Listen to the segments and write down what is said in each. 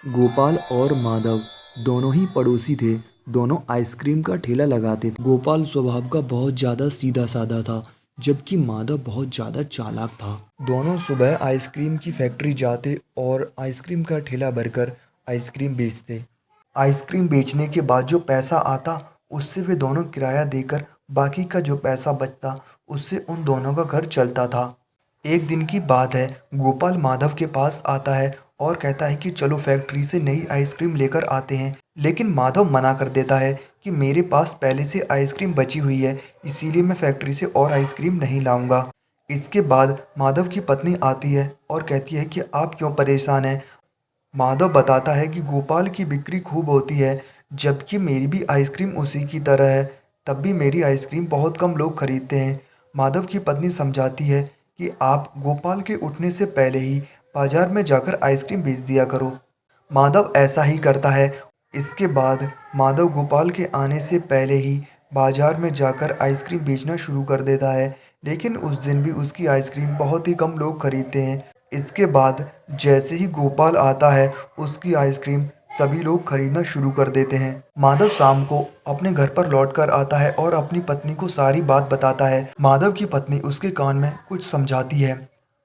गोपाल और माधव दोनों ही पड़ोसी थे। दोनों आइसक्रीम का ठेला लगाते थे। गोपाल स्वभाव का बहुत ज़्यादा सीधा साधा था, जबकि माधव बहुत ज़्यादा चालाक था। दोनों सुबह आइसक्रीम की फैक्ट्री जाते और आइसक्रीम का ठेला भरकर आइसक्रीम बेचते। आइसक्रीम बेचने के बाद जो पैसा आता, उससे वे दोनों किराया देकर बाकी का जो पैसा बचता, उससे उन दोनों का घर चलता था। एक दिन की बात है, गोपाल माधव के पास आता है और कहता है कि चलो फैक्ट्री से नई आइसक्रीम लेकर आते हैं। लेकिन माधव मना कर देता है कि मेरे पास पहले से आइसक्रीम बची हुई है, इसीलिए मैं फैक्ट्री से और आइसक्रीम नहीं लाऊंगा। इसके बाद माधव की पत्नी आती है और कहती है कि आप क्यों परेशान हैं। माधव बताता है कि गोपाल की बिक्री खूब होती है, जबकि मेरी भी आइसक्रीम उसी की तरह है, तब भी मेरी आइसक्रीम बहुत कम लोग खरीदते हैं। माधव की पत्नी समझाती है कि आप गोपाल के उठने से पहले ही बाजार में जाकर आइसक्रीम बेच दिया करो। माधव ऐसा ही करता है। इसके बाद माधव गोपाल के आने से पहले ही बाजार में जाकर आइसक्रीम बेचना शुरू कर देता है, लेकिन उस दिन भी उसकी आइसक्रीम बहुत ही कम लोग खरीदते हैं। इसके बाद जैसे ही गोपाल आता है, उसकी आइसक्रीम सभी लोग खरीदना शुरू कर देते हैं। माधव शाम को अपने घर पर लौट कर आता है और अपनी पत्नी को सारी बात बताता है। माधव की पत्नी उसके कान में कुछ समझाती है।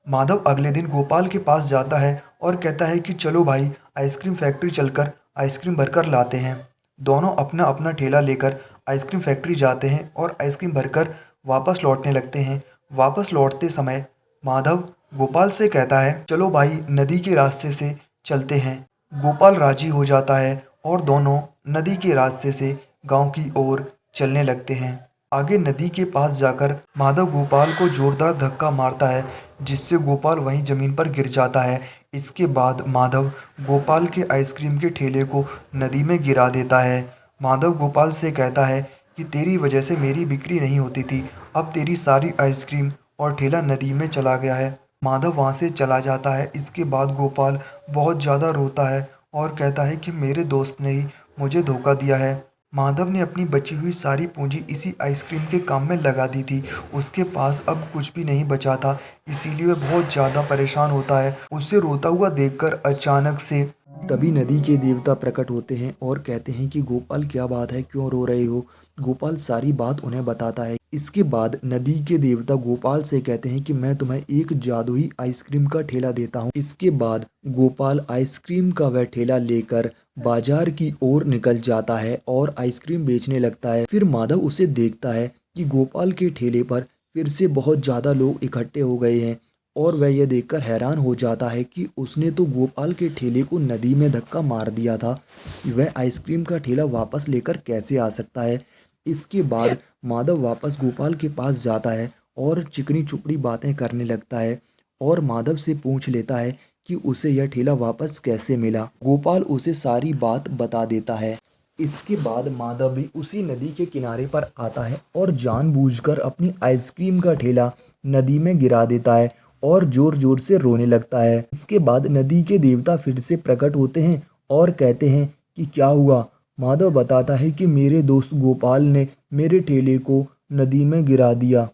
माधव अगले दिन गोपाल के पास जाता है और कहता है कि चलो भाई, आइसक्रीम फैक्ट्री चलकर आइसक्रीम भरकर लाते हैं। दोनों अपना अपना ठेला लेकर आइसक्रीम फैक्ट्री जाते हैं और आइसक्रीम भरकर वापस लौटने लगते हैं। वापस लौटते समय माधव गोपाल से कहता है, चलो भाई, नदी के रास्ते से चलते हैं। गोपाल राजी हो जाता है और दोनों नदी के रास्ते से गांव की ओर चलने लगते हैं। आगे नदी के पास जाकर माधव गोपाल को जोरदार धक्का मारता है, जिससे गोपाल वहीं जमीन पर गिर जाता है। इसके बाद माधव गोपाल के आइसक्रीम के ठेले को नदी में गिरा देता है। माधव गोपाल से कहता है कि तेरी वजह से मेरी बिक्री नहीं होती थी, अब तेरी सारी आइसक्रीम और ठेला नदी में चला गया है। माधव वहाँ से चला जाता है। इसके बाद गोपाल बहुत ज़्यादा रोता है और कहता है कि मेरे दोस्त ने ही मुझे धोखा दिया है। माधव ने अपनी बची हुई सारी पूंजी इसी आइसक्रीम के काम में लगा दी थी। उसके पास अब कुछ भी नहीं बचा था, इसीलिए वह बहुत ज़्यादा परेशान होता है। उसे रोता हुआ देखकर अचानक से तभी नदी के देवता प्रकट होते हैं और कहते हैं कि गोपाल, क्या बात है, क्यों रो रहे हो। गोपाल सारी बात उन्हें बताता है। इसके बाद नदी के देवता गोपाल से कहते हैं कि मैं तुम्हें एक जादुई आइसक्रीम का ठेला देता हूँ। इसके बाद गोपाल आइसक्रीम का वह ठेला लेकर बाजार की ओर निकल जाता है और आइसक्रीम बेचने लगता है। फिर माधव उसे देखता है कि गोपाल के ठेले पर फिर से बहुत ज़्यादा लोग इकट्ठे हो गए हैं और वह यह देखकर हैरान हो जाता है कि उसने तो गोपाल के ठेले को नदी में धक्का मार दिया था, वह आइसक्रीम का ठेला वापस लेकर कैसे आ सकता है। इसके बाद माधव वापस गोपाल के पास जाता है और चिकनी चुपड़ी बातें करने लगता है और माधव से पूछ लेता है कि उसे यह ठेला वापस कैसे मिला। गोपाल उसे सारी बात बता देता है। इसके बाद माधव भी उसी नदी के किनारे पर आता है और जानबूझकर अपनी आइसक्रीम का ठेला नदी में गिरा देता है और जोर जोर से रोने लगता है। इसके बाद नदी के देवता फिर से प्रकट होते हैं और कहते हैं कि क्या हुआ। माधव बताता है कि मेरे दोस्त गोपाल ने मेरे ठेले को नदी में गिरा दिया।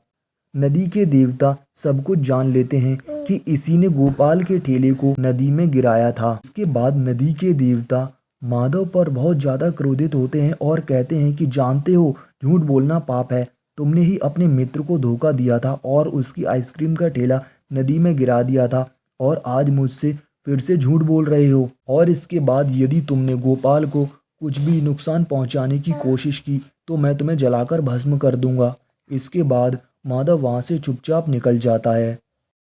नदी के देवता सब कुछ जान लेते हैं कि इसी ने गोपाल के ठेले को नदी में गिराया था। इसके बाद नदी के देवता माधव पर बहुत ज़्यादा क्रोधित होते हैं और कहते हैं कि जानते हो, झूठ बोलना पाप है। तुमने ही अपने मित्र को धोखा दिया था और उसकी आइसक्रीम का ठेला नदी में गिरा दिया था और आज मुझसे फिर से झूठ बोल रहे हो। और इसके बाद यदि तुमने गोपाल को कुछ भी नुकसान पहुंचाने की कोशिश की तो मैं तुम्हें जलाकर भस्म कर दूंगा। इसके बाद माधव वहाँ से चुपचाप निकल जाता है।